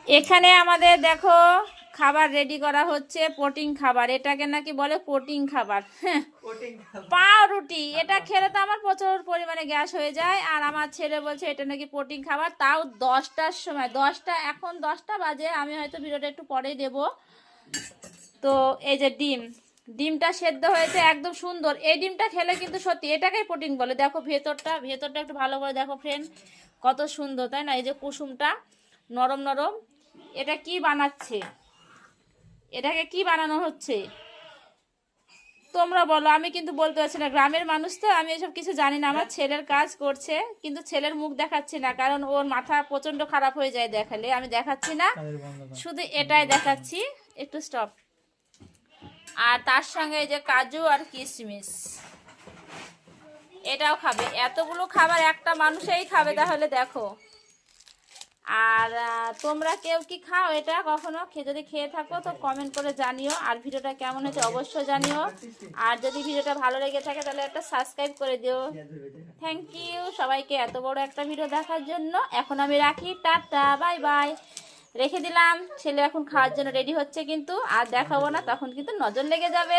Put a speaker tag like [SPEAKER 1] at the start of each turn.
[SPEAKER 1] এখানে আমাদের দেখো খাবার রেডি করা হচ্ছে, প্রোটিন খাবার। এটাকে নাকি বলে প্রোটিন খাবার। হ্যাঁ, পাউরুটি। এটা খেলে তো আমার প্রচুর পরিমাণে গ্যাস হয়ে যায়। আর আমার ছেলে বলছে এটা নাকি প্রোটিন খাবার, তাও 10টার সময়। এখন 10টা বাজে, আমি হয়তো ভিডিওটা একটু পরেই দেব। তো এই যে ডিমটা সেদ্ধ হয়েছে একদম সুন্দর। এই ডিমটা খেলে কিন্তু সত্যি এটাকেই প্রোটিন বলে। দেখো ভেতরটা একটু ভালো করে দেখো ফ্রেন্ড, কত সুন্দর, তাই না? এই যে কুসুমটা নরম নরম। এটা কি বানাচ্ছে, এটাকে কি বানানো হচ্ছে তোমরা বলো? আমি কিন্তু বলতে পারছি না, গ্রামের মানুষ তো, আমি এসব কিছু জানি না। আমার ছেলের কাজ করছে, কিন্তু ছেলের মুখ দেখাচ্ছি না, কারণ ওর মাথা প্রচন্ড খারাপ হয়ে যায় দেখালে। আমি দেখাচ্ছি না, শুধু এটাই দেখাচ্ছি। একটু স্টপ। আর তার সঙ্গে এই যে কাজু আর কিশমিশ, এটাও খাবে। এতগুলো খাবার একটা মানুষই খাবে, তাহলে দেখো। আর তোমরা কেউ কি খাও এটা কখনো? যদি খেয়ে থাকো তো কমেন্ট করে জানিও। আর ভিডিওটা কেমন হয়েছে অবশ্যই জানিও। আর যদি ভিডিওটা ভালো লেগে থাকে তাহলে একটা সাবস্ক্রাইব করে দিও। থ্যাংক ইউ সবাইকে এত বড় একটা ভিডিও দেখার জন্য। এখন আমি রাখি, টাটা, বাই বাই। রেখে দিলাম। ছেলে এখন খাওয়ার জন্য রেডি হচ্ছে, কিন্তু আর দেখাবো না, তখন কিন্তু নজর লেগে যাবে।